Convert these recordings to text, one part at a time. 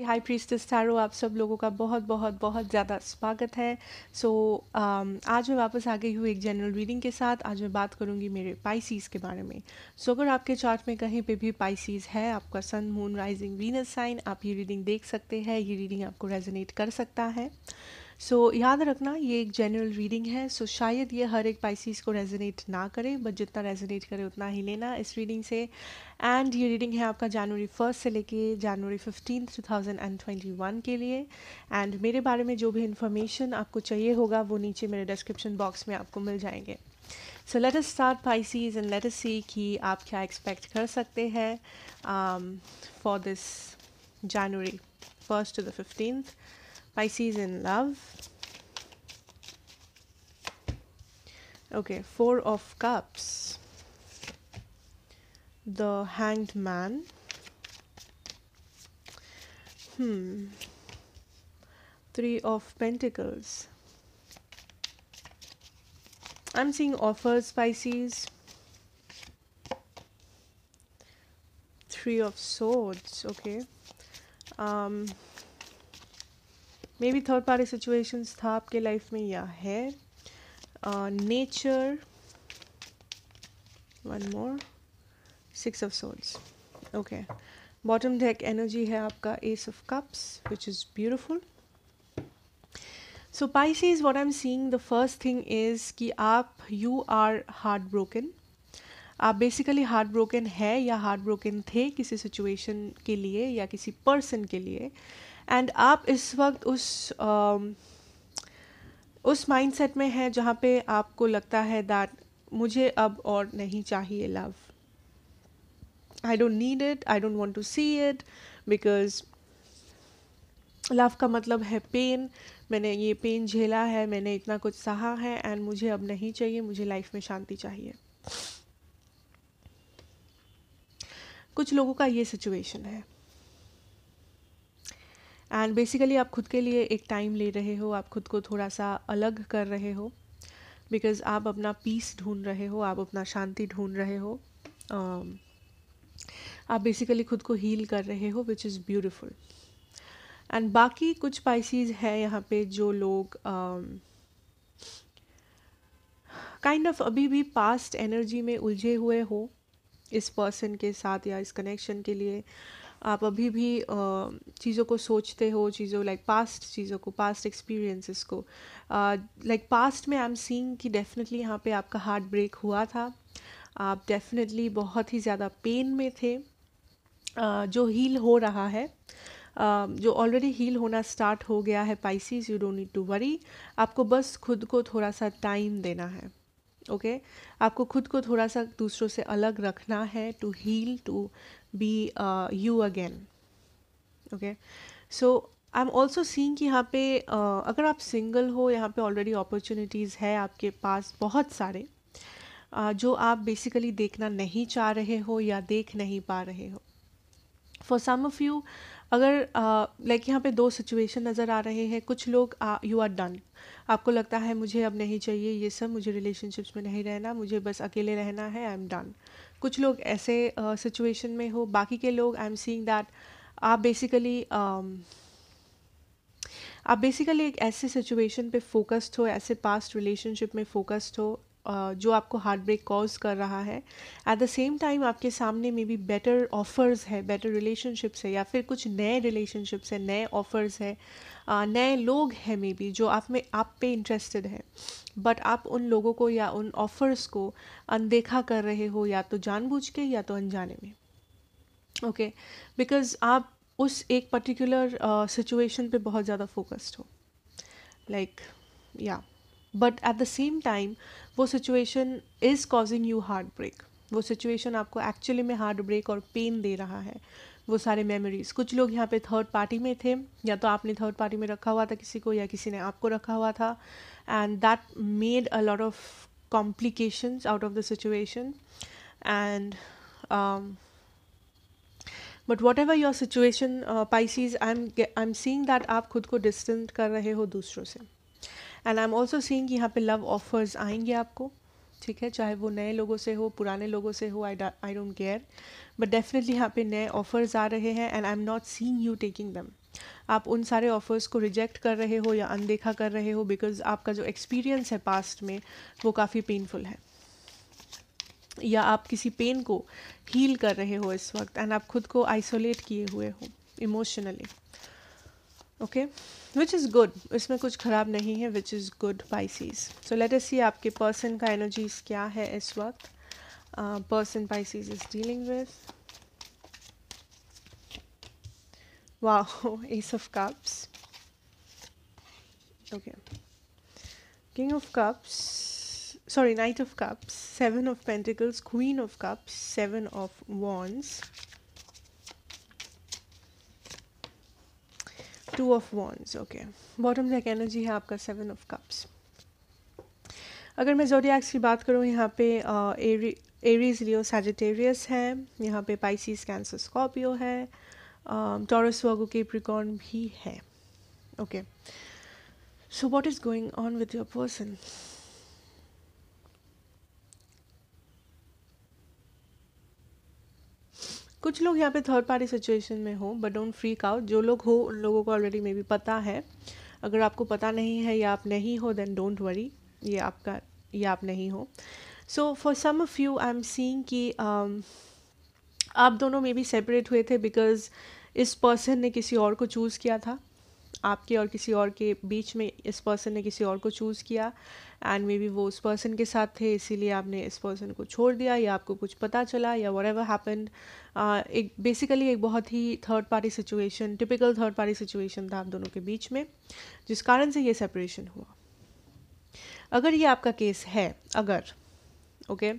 High priestess tarot, आप सब लोगों का बहुत बहुत बहुत ज़्यादा स्वागत है। आज मैं वापस आ गई हूँ एक जनरल रीडिंग के साथ। आज मैं बात करूँगी मेरे पाइसीज़ के बारे में। अगर आपके चार्ट में कहीं पे भी पाइसीज़ है, आपका sun moon rising Venus sign, आप ये रीडिंग देख सकते हैं। ये रीडिंग आपको रेजोनेट कर सकता है। याद रखना ये एक जनरल रीडिंग है। शायद ये हर एक पाइसीज़ को रेजोनेट ना करे, बट जितना रेजोनेट करे उतना ही लेना इस रीडिंग से। एंड ये रीडिंग है आपका जनवरी 1 से लेके जनवरी 15 2021 के लिए। एंड मेरे बारे में जो भी इन्फॉर्मेशन आपको चाहिए होगा वो नीचे मेरे डिस्क्रिप्शन बॉक्स में आपको मिल जाएंगे। So let us start Pisces and let us see कि आप क्या एक्सपेक्ट कर सकते हैं for this January 1 to the 15th. Pisces in love. Okay, Four of Cups, the Hanged Man, Three of Pentacles. I'm seeing offers, Pisces. Three of Swords. Okay. Maybe third party situations था आपके life में या है. Nature. One more. Six of Swords. Okay. Bottom deck energy है आपका Ace of Cups, which is beautiful. So Pisces, what I'm seeing, the first thing is कि you are heartbroken. आप basically heart broken है या heart broken थे किसी situation के लिए या किसी पर्सन के लिए, एंड आप इस वक्त उस माइंडसेट में है जहाँ पे आपको लगता है दैट मुझे अब और नहीं चाहिए love. I don't need it, I don't want to see it, because love का मतलब है पेन. मैंने ये पेन झेला है, मैंने इतना कुछ सहा है, एंड मुझे अब नहीं चाहिए, मुझे लाइफ में शांति चाहिए. कुछ लोगों का ये सिचुएशन है. एंड बेसिकली आप खुद के लिए एक टाइम ले रहे हो, आप खुद को थोड़ा सा अलग कर रहे हो, बिकॉज आप अपना पीस ढूंढ रहे हो, आप अपना शांति ढूंढ रहे हो. आप बेसिकली खुद को हील कर रहे हो, विच इज़ ब्यूटिफुल. एंड बाकी कुछ पाइसीज है यहाँ पे जो लोग काइंड ऑफ अभी भी पास्ट एनर्जी में उलझे हुए हो इस पर्सन के साथ या इस कनेक्शन के लिए. आप अभी भी चीज़ों को सोचते हो, चीज़ों लाइक पास्ट चीज़ों को, पास्ट एक्सपीरियंसेस को. लाइक पास्ट में आई एम सीइंग कि डेफिनेटली यहाँ पे आपका हार्ट ब्रेक हुआ था. आप डेफिनेटली बहुत ही ज़्यादा पेन में थे, जो हील हो रहा है, जो ऑलरेडी हील होना स्टार्ट हो गया है. Pisces, you don't need to worry. आपको बस खुद को थोड़ा सा टाइम देना है. ओके आपको खुद को थोड़ा सा दूसरों से अलग रखना है, to heal, to be you again. Okay so I am also seeing कि यहाँ पे अगर आप सिंगल हो, यहाँ पे ऑलरेडी अपॉर्चुनिटीज़ है आपके पास बहुत सारे, जो आप बेसिकली देखना नहीं चाह रहे हो या देख नहीं पा रहे हो. फॉर सम ऑफ यू, अगर लाइक यहाँ पे दो सिचुएशन नज़र आ रहे हैं. कुछ लोग यू आर डन, आपको लगता है मुझे अब नहीं चाहिए ये सब, मुझे रिलेशनशिप्स में नहीं रहना, मुझे बस अकेले रहना है, आई एम डन. कुछ लोग ऐसे सिचुएशन में हो. बाकी के लोग, आई एम सीइंग दैट आप बेसिकली एक ऐसे सिचुएशन पे फोकस्ड हो, ऐसे पास्ट रिलेशनशिप में फोकस्ड हो जो आपको हार्ट ब्रेक कॉज कर रहा है. एट द सेम टाइम आपके सामने मे बी बेटर ऑफर्स है, बेटर रिलेशनशिप्स है, या फिर कुछ नए रिलेशनशिप्स है, नए ऑफर्स है, नए लोग हैं मे बी जो आप पे इंटरेस्टेड है, बट आप उन लोगों को या उन ऑफर्स को अनदेखा कर रहे हो, या तो जानबूझ के या तो अनजाने में. ओके बिकॉज आप उस एक पर्टिकुलर सिचुएशन पे बहुत ज़्यादा फोकस्ड हो, like yeah, but at the same time वो situation is causing you heartbreak. वो सिचुएशन आपको एक्चुअली में हार्ट ब्रेक और पेन दे रहा है, वो सारे मेमोरीज. कुछ लोग यहाँ पे थर्ड पार्टी में थे, या तो आपने थर्ड पार्टी में रखा हुआ था किसी को, या किसी ने आपको रखा हुआ था, and that made a lot of complications out of the situation. And but what ever your situation Pisces, I am seeing that आप खुद को डिस्टेंट कर रहे हो दूसरों से. And I am also seeing कि यहाँ पे लव ऑफर्स आएंगे आपको, ठीक है, चाहे वो नए लोगों से हो, पुराने लोगों से हो, I don't care, but definitely यहाँ पे नए ऑफर्स आ रहे हैं, and I am not seeing you taking them. आप उन सारे ऑफर्स को रिजेक्ट कर रहे हो या अनदेखा कर रहे हो बिकॉज आपका जो एक्सपीरियंस है पास्ट में वो काफ़ी पेनफुल है, या आप किसी पेन को हील कर रहे हो इस वक्त एंड आप खुद को आइसोलेट किए हुए हो emotionally. Okay, which is good, इसमें कुछ ख़राब नहीं है, which is good Pisces. So let us see आपके पर्सन का एनर्जीज क्या है इस वक्त। Person Pisces is dealing with, wow, ace of cups, okay, king of cups, sorry, Knight of Cups, Seven of Pentacles, Queen of Cups, Seven of Wands, Two of Wands, okay. Bottom deck energy है आपका Seven of Cups। अगर मैं zodiacs की बात करूँ, यहाँ पे Aries, लियो, Sagittarius है, यहाँ पे पाइसिस, कैंसर, स्कॉर्पियो है, टॉरस, वर्गो, कैप्रिकॉर्न भी है। Okay, so what is going on with your person? कुछ लोग यहाँ पे थर्ड पार्टी सिचुएशन में हो, बट डोंट फ्रीक आउट। जो लोग हो उन लोगों को ऑलरेडी मे बी पता है। अगर आपको पता नहीं है या आप नहीं हो, देन डोंट वरी, ये आप नहीं हो। So for some of you I am seeing कि आप दोनों मे बी सेपरेट हुए थे बिकॉज इस पर्सन ने किसी और को चूज़ किया था। आपके और किसी और के बीच में इस पर्सन ने किसी और को चूज़ किया एंड मे बी वो उस पर्सन के साथ थे, इसीलिए आपने इस पर्सन को छोड़ दिया, या आपको कुछ पता चला, या व्हाटएवर हैपेंड। एक बेसिकली एक बहुत ही third party situation, typical third party situation था आप दोनों के बीच में, जिस कारण से ये सेपरेशन हुआ। अगर ये आपका केस है, अगर ओके,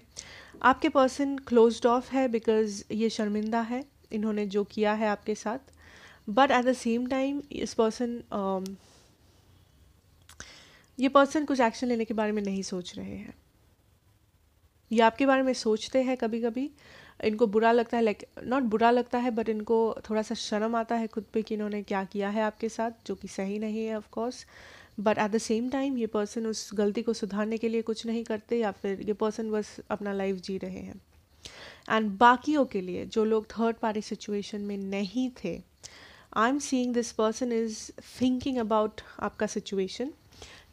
आपके पर्सन क्लोज्ड ऑफ है बिकॉज ये शर्मिंदा है इन्होंने जो किया है आपके साथ, but at the same time ये पर्सन कुछ एक्शन लेने के बारे में नहीं सोच रहे हैं। ये आपके बारे में सोचते हैं कभी कभी, इनको बुरा लगता है, लाइक नॉट बुरा लगता है, बट इनको थोड़ा सा शर्म आता है खुद पे कि इन्होंने क्या किया है आपके साथ, जो कि सही नहीं है of course. But at the same time ये पर्सन उस गलती को सुधारने के लिए कुछ नहीं करते, या फिर ये पर्सन बस अपना लाइफ जी रहे हैं। एंड बाकियों के लिए जो लोग थर्ड पार्टी सिचुएशन में नहीं थे, आई am seeing this person is thinking about आपका सिचुएशन।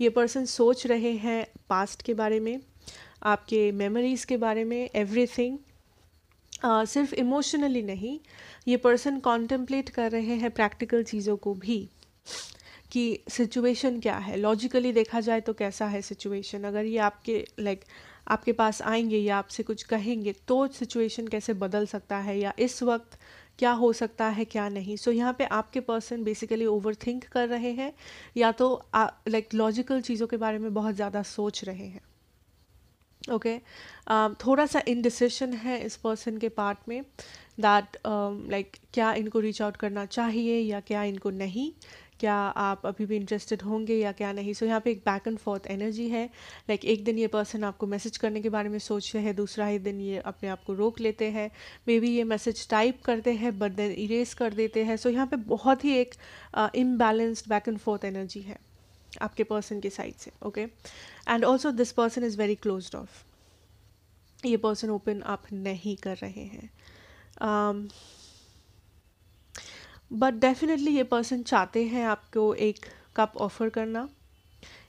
ये पर्सन सोच रहे हैं पास्ट के बारे में, आपके मेमोरीज के बारे में, एवरीथिंग। सिर्फ इमोशनली नहीं, ये पर्सन कॉन्टेम्पलेट कर रहे हैं प्रैक्टिकल चीज़ों को भी, कि सिचुएशन क्या है, लॉजिकली देखा जाए तो कैसा है सिचुएशन। अगर ये आपके आपके पास आएंगे या आपसे कुछ कहेंगे तो सिचुएशन कैसे बदल सकता है, या इस वक्त क्या हो सकता है क्या नहीं। सो यहाँ पे आपके पर्सन बेसिकली ओवर थिंक कर रहे हैं, या तो लॉजिकल चीज़ों के बारे में बहुत ज़्यादा सोच रहे हैं। ओके, थोड़ा सा इनडिसिशन है इस पर्सन के पार्ट में, दैट क्या इनको रीच आउट करना चाहिए या क्या इनको नहीं, क्या आप अभी भी इंटरेस्टेड होंगे या क्या नहीं। सो यहाँ पे एक बैक एंड फोर्थ एनर्जी है। एक दिन ये पर्सन आपको मैसेज करने के बारे में सोचते हैं, दूसरा ही दिन ये अपने आप को रोक लेते हैं, मे बी ये मैसेज टाइप करते हैं बट देन इरेज कर देते हैं। सो यहाँ पे बहुत ही एक imbalanced back and fourth energy है आपके पर्सन की साइड से। Okay, and also this person is very closed of, ये पर्सन ओपन अप नहीं कर रहे हैं। बट डेफिनेटली ये पर्सन चाहते हैं आपको एक कप ऑफर करना,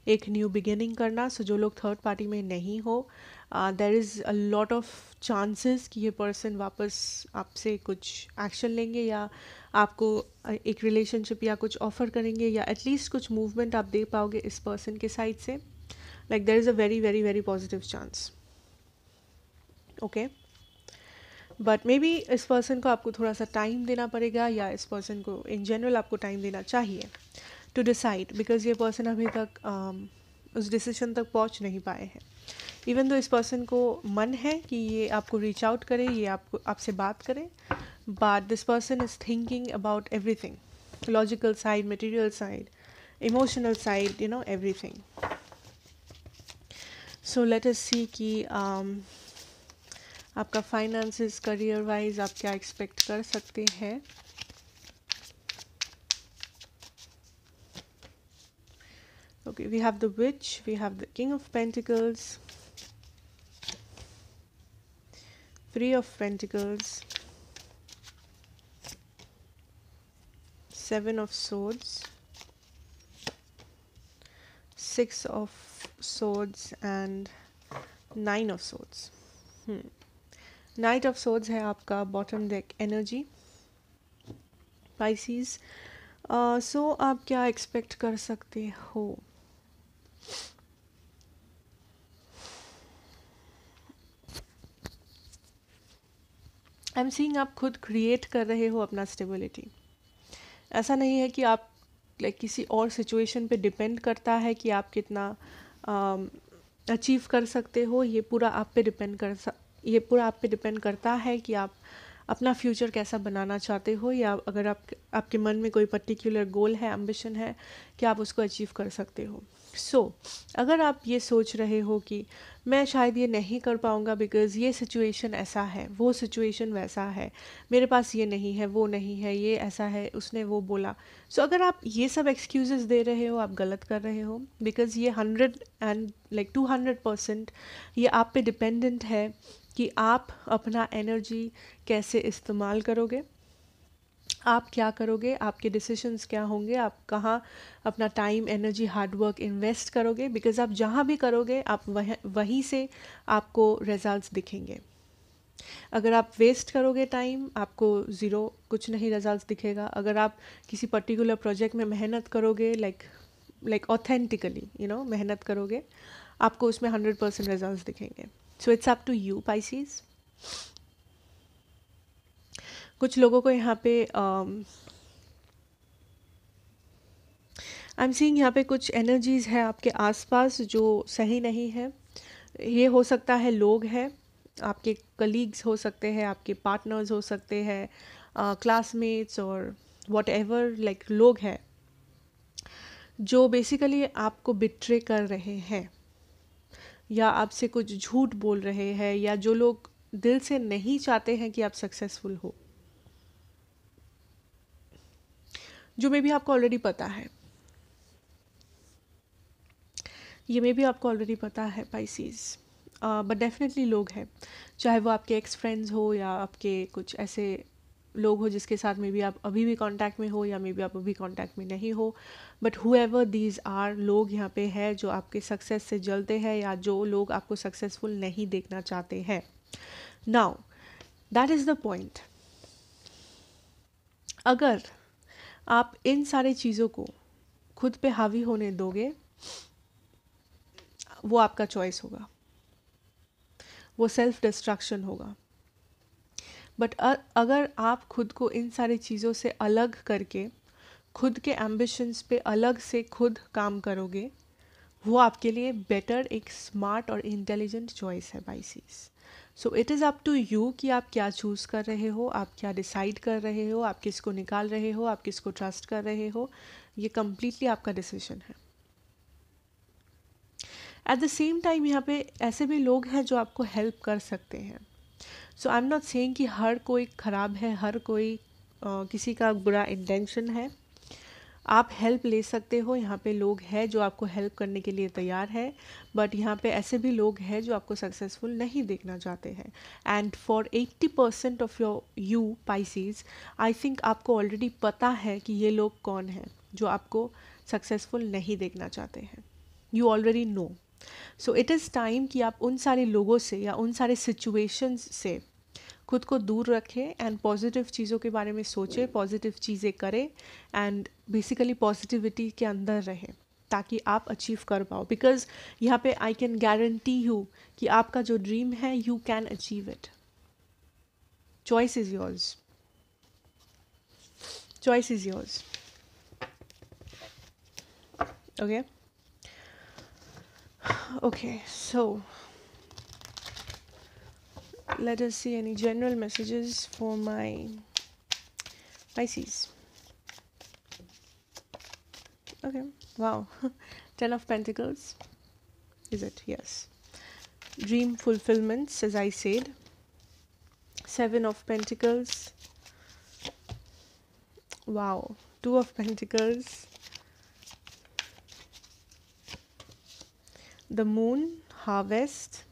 एक न्यू बिगिनिंग करना। सो जो लोग थर्ड पार्टी में नहीं हो, there is a lot of chances कि ये पर्सन वापस आपसे कुछ एक्शन लेंगे, या आपको एक रिलेशनशिप या कुछ ऑफर करेंगे, या एटलीस्ट कुछ मूवमेंट आप दे पाओगे इस पर्सन के साइड से। There is a very very very positive chance. Okay, but may be इस पर्सन को आपको थोड़ा सा टाइम देना पड़ेगा, या इस पर्सन को इन जनरल आपको टाइम देना चाहिए टू डिसाइड, बिकॉज ये पर्सन अभी तक उस डिसीजन तक पहुंच नहीं पाए हैं। इवन तो इस पर्सन को मन है कि ये आपको रीच आउट करे, ये आपसे बात करे, but this person is thinking about everything, logical side, material side, emotional side, you know, everything. So let us see कि आपका फाइनेंसेस, करियर वाइज आप क्या एक्सपेक्ट कर सकते हैं। Okay, we have the witch, we have the king of pentacles, three of pentacles, 7 of swords, 6 of swords and 9 of swords. Knight of swords है आपका bottom deck energy Pisces. सो आप क्या expect कर सकते हो? आई एम सीइंग आप खुद create कर रहे हो अपना स्टेबिलिटी. ऐसा नहीं है कि आप किसी और सिचुएशन पे डिपेंड करता है कि आप कितना अचीव कर सकते हो. ये पूरा आप पे डिपेंड करता है कि आप अपना फ्यूचर कैसा बनाना चाहते हो, या अगर आपके मन में कोई पर्टिकुलर गोल है, एम्बिशन है, कि आप उसको अचीव कर सकते हो. सो अगर आप ये सोच रहे हो कि मैं शायद ये नहीं कर पाऊँगा बिकॉज़ ये सिचुएशन ऐसा है, वो सिचुएशन वैसा है, मेरे पास ये नहीं है, वो नहीं है, ये ऐसा है, उसने वो बोला. सो अगर आप ये सब एक्सक्यूज़ेस दे रहे हो, आप गलत कर रहे हो. बिकॉज़ ये 200% ये आप पे डिपेंडेंट है कि आप अपना एनर्जी कैसे इस्तेमाल करोगे, आप क्या करोगे, आपके डिसीजंस क्या होंगे, आप कहाँ अपना टाइम, एनर्जी, हार्डवर्क इन्वेस्ट करोगे. बिकॉज आप जहाँ भी करोगे आप वहीं से आपको रिजल्ट्स दिखेंगे. अगर आप वेस्ट करोगे टाइम, आपको ज़ीरो, कुछ नहीं रिजल्ट्स दिखेगा. अगर आप किसी पर्टिकुलर प्रोजेक्ट में मेहनत करोगे, लाइक ऑथेंटिकली मेहनत करोगे, आपको उसमें 100% रिजल्ट्स दिखेंगे. So it's up to you Pisces. कुछ लोगों को यहाँ पे आई एम सीइंग यहाँ पे कुछ एनर्जीज़ है आपके आसपास जो सही नहीं है. ये हो सकता है लोग हैं, आपके कलीग्स हो सकते हैं, आपके पार्टनर्स हो सकते हैं, क्लासमेट्स और वॉट एवर, लाइक लोग हैं जो बेसिकली आपको बिट्रे कर रहे हैं या आपसे कुछ झूठ बोल रहे हैं, या जो लोग दिल से नहीं चाहते हैं कि आप सक्सेसफुल हो, जो मे भी आपको ऑलरेडी पता है. ये मे भी आपको ऑलरेडी पता है पाइसीज. बट डेफिनेटली लोग हैं, चाहे वो आपके एक्स फ्रेंड्स हो या आपके कुछ ऐसे लोग हो जिसके साथ मे बी आप अभी भी कांटेक्ट में हो या मे बी आप अभी कांटेक्ट में नहीं हो. बट हुएवर दीज आर, लोग यहाँ पे है जो आपके सक्सेस से जलते हैं या जो लोग आपको सक्सेसफुल नहीं देखना चाहते हैं. Now that is the point. अगर आप इन सारी चीज़ों को खुद पे हावी होने दोगे, वो आपका चॉइस होगा, वो सेल्फ डिस्ट्रक्शन होगा. बट अगर आप खुद को इन सारी चीज़ों से अलग करके खुद के एम्बिशंस पे अलग से खुद काम करोगे, वो आपके लिए बेटर, एक स्मार्ट और इंटेलिजेंट चॉइस है Pisces. So it is up to you कि आप क्या चूज़ कर रहे हो, आप क्या डिसाइड कर रहे हो, आप किसको निकाल रहे हो, आप किसको ट्रस्ट कर रहे हो. ये कम्प्लीटली आपका डिसीजन है. एट द सेम टाइम यहाँ पे ऐसे भी लोग हैं जो आपको हेल्प कर सकते हैं. सो आई एम नॉट सेइंग कि हर कोई ख़राब है, हर कोई किसी का बुरा इंटेंशन है. आप हेल्प ले सकते हो, यहाँ पे लोग हैं जो आपको हेल्प करने के लिए तैयार है. बट यहाँ पे ऐसे भी लोग हैं जो आपको सक्सेसफुल नहीं देखना चाहते हैं. And for 80% of you Pisces, I think आपको ऑलरेडी पता है कि ये लोग कौन हैं जो आपको सक्सेसफुल नहीं देखना चाहते हैं. You already know. So it is time कि आप उन सारे लोगों से या उन सारे सिचुएशंस से खुद को दूर रखें एंड पॉजिटिव चीज़ों के बारे में सोचें, पॉजिटिव चीज़ें करें एंड बेसिकली पॉजिटिविटी के अंदर रहें ताकि आप अचीव कर पाओ. बिकॉज यहाँ पे आई कैन गारंटी यू कि आपका जो ड्रीम है, you can achieve it. Choice is yours. Choice is yours. Okay. Okay, so let us see any general messages for my Pisces. Okay, wow. 10 of Pentacles. Is it? Yes. Dream fulfillments, as I said. 7 of Pentacles. Wow. 2 of Pentacles. The Moon, Harvest.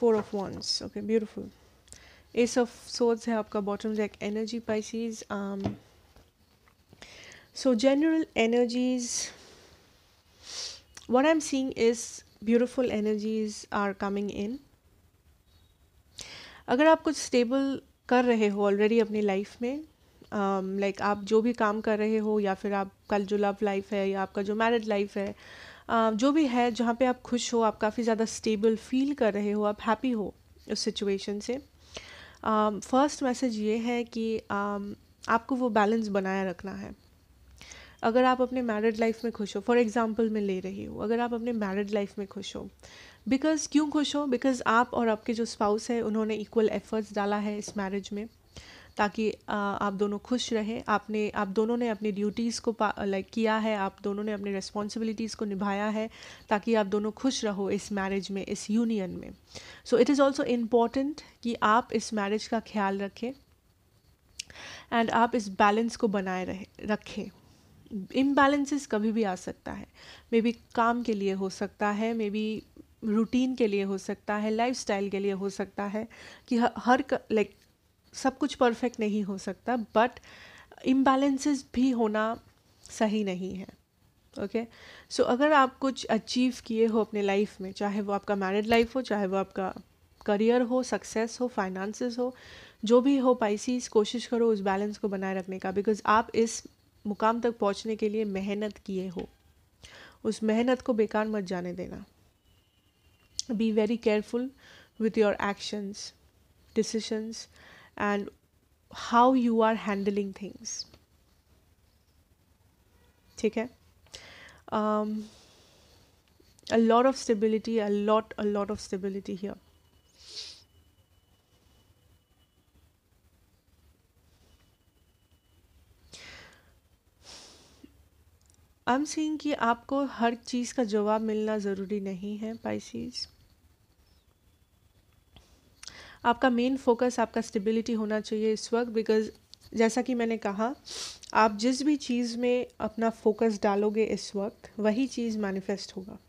4 of wands, okay beautiful. S of swords है आपका bottom deck energy Pisces। So general energies, what I'm seeing is beautiful energies are coming in। अगर आप कुछ stable कर रहे हो already अपनी life में, लाइक आप जो भी काम कर रहे हो, या फिर आपका जो लव लाइफ है, या आपका जो मैरिड लाइफ है, जो भी है जहाँ पे आप खुश हो, आप काफ़ी ज़्यादा स्टेबल फील कर रहे हो, आप हैप्पी हो उस सिचुएशन से, फर्स्ट मैसेज ये है कि आपको वो बैलेंस बनाए रखना है। अगर आप अपने मैरिड लाइफ में खुश हो, फॉर एग्जांपल मैं ले रही हूँ, अगर आप अपने मैरिड लाइफ में खुश हो, बिकॉज क्यों खुश हो, बिकॉज आप और आपके जो स्पाउस है उन्होंने इक्वल एफर्ट्स डाला है इस मैरिज में, ताकि आप दोनों खुश रहें। आप दोनों ने अपनी ड्यूटीज़ को लाइक किया है, आप दोनों ने अपनी रिस्पॉन्सिबिलिटीज़ को निभाया है, ताकि आप दोनों खुश रहो इस मैरिज में, इस यूनियन में। सो इट इज़ ऑल्सो इम्पॉर्टेंट कि आप इस मैरिज का ख्याल रखें एंड आप इस बैलेंस को बनाए रखें। इम्बैलेंसेस कभी भी आ सकता है, मे बी काम के लिए हो सकता है, मे बी रूटीन के लिए हो सकता है, लाइफस्टाइल के लिए हो सकता है, कि हर लाइक सब कुछ परफेक्ट नहीं हो सकता, बट इम्बैलेंसेस भी होना सही नहीं है। ओके, सो अगर आप कुछ अचीव किए हो अपने लाइफ में, चाहे वो आपका मैरिड लाइफ हो, चाहे वो आपका करियर हो, सक्सेस हो, फाइनेंसेस हो, जो भी हो पाइसीज, कोशिश करो उस बैलेंस को बनाए रखने का, बिकॉज आप इस मुकाम तक पहुंचने के लिए मेहनत किए हो, उस मेहनत को बेकार मत जाने देना। Be very careful with your actions, decisions and how you are handling things. ठीक है, a lot of stability, a lot of stability here. I'm seeing कि आपको हर चीज़ का जवाब मिलना ज़रूरी नहीं है पाइसीज। आपका मेन फोकस आपका स्टेबिलिटी होना चाहिए इस वक्त, बिकॉज जैसा कि मैंने कहा, आप जिस भी चीज़ में अपना फोकस डालोगे इस वक्त, वही चीज़ मैनिफेस्ट होगा।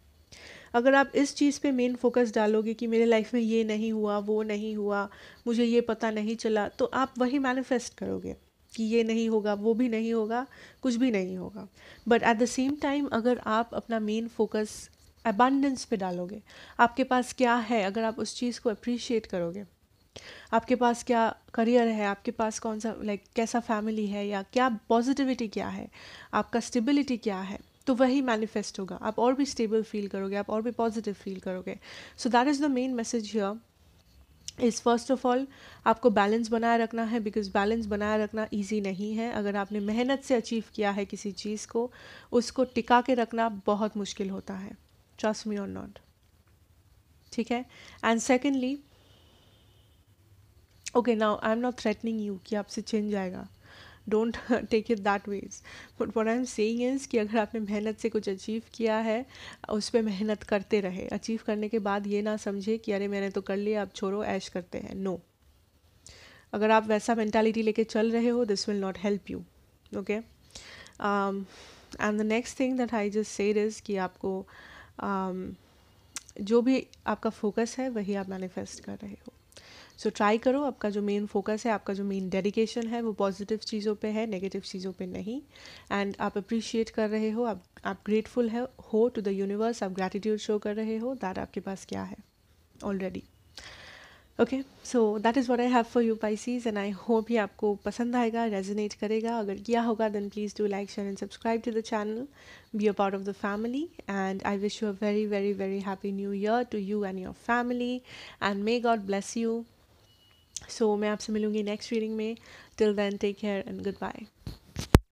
अगर आप इस चीज़ पे मेन फोकस डालोगे कि मेरे लाइफ में ये नहीं हुआ, वो नहीं हुआ, मुझे ये पता नहीं चला, तो आप वही मैनिफेस्ट करोगे कि ये नहीं होगा, वो भी नहीं होगा, कुछ भी नहीं होगा। But at the same time अगर आप अपना मेन फोकस अबंडेंस पे डालोगे, आपके पास क्या है, अगर आप उस चीज़ को अप्रिशिएट करोगे, आपके पास क्या करियर है, आपके पास कौन सा लाइक कैसा फैमिली है, या क्या पॉजिटिविटी क्या है, आपका स्टेबिलिटी क्या है, तो वही मैनिफेस्ट होगा। आप और भी स्टेबल फील करोगे, आप और भी पॉजिटिव फील करोगे। सो that is the main message here is, first of all आपको बैलेंस बनाए रखना है, बिकॉज बैलेंस बनाए रखना ईजी नहीं है। अगर आपने मेहनत से अचीव किया है किसी चीज़ को, उसको टिका के रखना बहुत मुश्किल होता है, ट्रस्ट मी और नॉट। ठीक है, and secondly, okay now I am not threatening you कि आपसे चेंज आएगा, don't take it that ways, but what I am saying is कि अगर आपने मेहनत से कुछ अचीव किया है, उस पर मेहनत करते रहे। अचीव करने के बाद ये ना समझे कि अरे मैंने तो कर लिया, अब छोड़ो, ऐश करते हैं। नो, अगर आप वैसा मेंटालिटी लेके चल रहे हो, this will not help you. Okay, and the next thing that I just said is कि आपको जो भी आपका फोकस है वही आप मैनिफेस्ट कर रहे हो। सो ट्राई करो, आपका जो मेन फोकस है, आपका जो मेन डेडिकेशन है, वो पॉजिटिव चीज़ों पे है, नेगेटिव चीज़ों पे नहीं। एंड आप अप्रिशिएट कर रहे हो, आप ग्रेटफुल हो टू द यूनिवर्स, आप ग्रैटिट्यूड शो कर रहे हो दैट आपके पास क्या है already. Okay, so that is what I have for you Pisces, and I hope ये आपको पसंद आएगा, रेजोनेट करेगा। अगर किया होगा then please do like, share and subscribe to the channel, be a part of the family, and I wish you a very very very happy new year to you and your family, and may God bless you. सो मैं आपसे मिलूंगी next reading में। Till then take care and good bye.